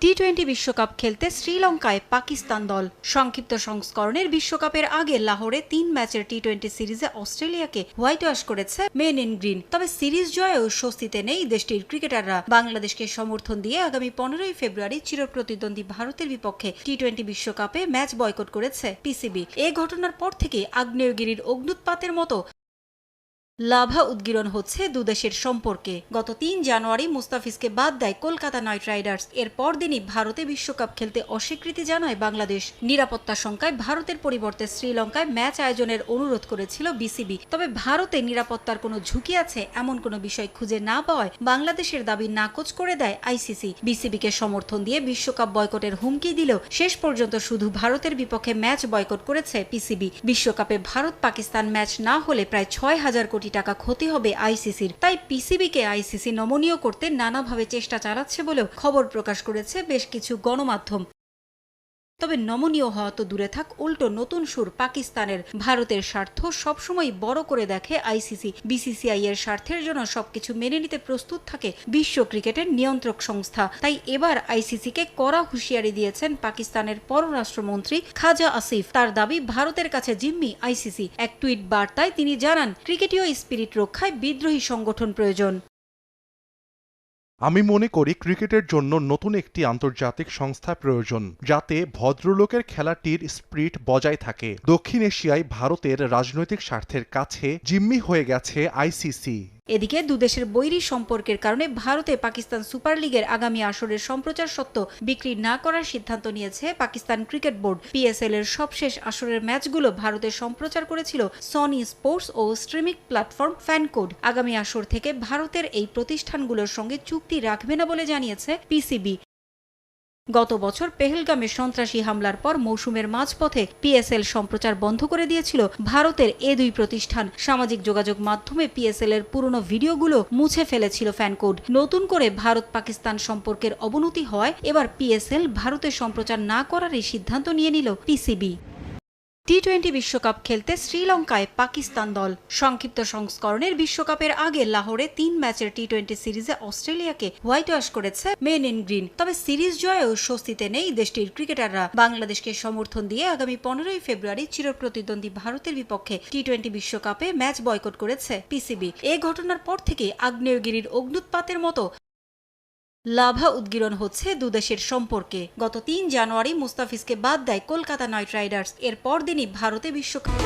টি-20 বিশ্বকাপ খেলতে শ্রীলঙ্কায় পাকিস্তান দল। সংক্ষিপ্ত সংস্করণের বিশ্বকাপের আগে লাহোরে ৩ ম্যাচের টি-20 সিরিজে অস্ট্রেলিয়াকে হোয়াইট ওয়াশ করেছে মেন ইন গ্রিন। তবে সিরিজ জয়েও স্বস্তিতে নেই দেশটির ক্রিকেটাররা। বাংলাদেশকে সমর্থন দিয়ে আগামী 15ই ফেব্রুয়ারি চিরপ্রতিদ্বন্দ্বী ভারতের বিপক্ষে টি-20 বিশ্বকাপে ম্যাচ বয়কট করেছে পিসিবি। এ ঘটনার পর থেকে আগ্নেয়গিরির অগ্ন্যুৎপাতের মতো লাভা উদ্গীরণ হচ্ছে দুদেশের সম্পর্কে। গত ৩ জানুয়ারি মুস্তাফিজকে বাদ দেয় কলকাতা নাইট রাইডার্স। এর পরদিনই ভারতে বিশ্বকাপ খেলতে অস্বীকৃতি জানায় বাংলাদেশ। নিরাপত্তা শঙ্কায় ভারতের পরিবর্তে শ্রীলঙ্কায় ম্যাচ আয়োজনের অনুরোধ করেছিল বিসিবি। তবে ভারতে নিরাপত্তার কোনো ঝুঁকি আছে এমন কোনো বিষয় খুঁজে না পাওয়ায় বাংলাদেশের দাবি নাকচ করে দেয় আইসিসি। বিসিবিকে সমর্থন দিয়ে বিশ্বকাপ বয়কটের হুমকি দিলেও শেষ পর্যন্ত শুধু ভারতের বিপক্ষে ম্যাচ বয়কট করেছে পিসিবি। বিশ্বকাপে ভারত পাকিস্তান ম্যাচ না হলে প্রায় ৬,০০০ কোটি টাকা ক্ষতি হবে আইসিসির। তাই পিসিবিকে আইসিসি নমনীয় করতে নানাভাবে চেষ্টা চালাচ্ছে বলেও খবর প্রকাশ করেছে বেশ কিছু গণমাধ্যম। তবে নমনীয় হওয়া তো দূরে থাক, উল্টো নতুন সুর পাকিস্তানের। ভারতের স্বার্থ সবসময় বড় করে দেখে আইসিসি। বিসিসিআই এর স্বার্থের জন্য সবকিছু মেনে নিতে প্রস্তুত থাকে বিশ্ব ক্রিকেটের নিয়ন্ত্রক সংস্থা। তাই এবার আইসিসিকে কড়া হুঁশিয়ারি দিয়েছেন পাকিস্তানের পররাষ্ট্রমন্ত্রী খাজা আসিফ। তার দাবি ভারতের কাছে জিম্মি আইসিসি। এক টুইট বার্তায় তিনি জানান, ক্রিকেটীয় স্পিরিট রক্ষায় বিদ্রোহী সংগঠন প্রয়োজন। আমি মনে করি ক্রিকেটের জন্য নতুন একটি আন্তর্জাতিক সংস্থা প্রয়োজন, যাতে ভদ্রলোকের খেলাটির স্পিরিট বজায় থাকে। দক্ষিণ এশিয়ায় ভারতের রাজনৈতিক স্বার্থের কাছে জিম্মি হয়ে গেছে আইসিসি। এদিকে দুদেশের বৈরী সম্পর্কের কারণে ভারতে পাকিস্তান সুপার লিগের আগামী আসরের সম্প্রচার সত্ত্ব বিক্রি না করার সিদ্ধান্ত নিয়েছে পাকিস্তান ক্রিকেট বোর্ড। পিএসএল এর সবশেষ আসরের ম্যাচগুলো ভারতে সম্প্রচার করেছিল সনি স্পোর্টস ও স্ট্রিমিং প্ল্যাটফর্ম ফ্যানকোড। আগামী আসর থেকে ভারতের এই প্রতিষ্ঠানগুলোর সঙ্গে চুক্তি রাখবে না বলে জানিয়েছে পিসিবি। গত বছর পেহেলগামে সন্ত্রাসী হামলার পর মৌসুমের মাঝপথে পিএসএল সম্প্রচার বন্ধ করে দিয়েছিল ভারতের এ দুই প্রতিষ্ঠান। সামাজিক যোগাযোগ মাধ্যমে পিএসএল এর পুরনো ভিডিওগুলো মুছে ফেলেছিল ফ্যানকোড। নতুন করে ভারত পাকিস্তান সম্পর্কের অবনতি হওয়ায় এবার পিএসএল ভারতে সম্প্রচার না করারই সিদ্ধান্ত নিয়ে নিল পিসিবি। টি-20 বিশ্বকাপ খেলতে শ্রীলঙ্কায় পাকিস্তান দল। সংক্ষিপ্ত সংস্করণের বিশ্বকাপের আগে লাহোরে ৩ ম্যাচের টি-20 সিরিজে অস্ট্রেলিয়াকে হোয়াইট ওয়াশ করেছে মেন ইন গ্রিন। তবে সিরিজ জয়েও স্বস্তিতে নেই দেশটির ক্রিকেটাররা। বাংলাদেশকে সমর্থন দিয়ে আগামী 15ই ফেব্রুয়ারি চিরপ্রতিদ্বন্দ্বী ভারতের বিপক্ষে টি-20 বিশ্বকাপে ম্যাচ বয়কট করেছে পিসিবি। এ ঘটনার পর থেকে আগ্নেয়গিরির অগ্ন্যুৎপাতের মতো লাভা উদ্গীরণ হচ্ছে দুদেশের সম্পর্কে। গত ৩ জানুয়ারি মুস্তাফিজকে বাদ দেয় কলকাতা নাইট রাইডার্স। এর পরদিনই ভারতে বিশ্বকাপ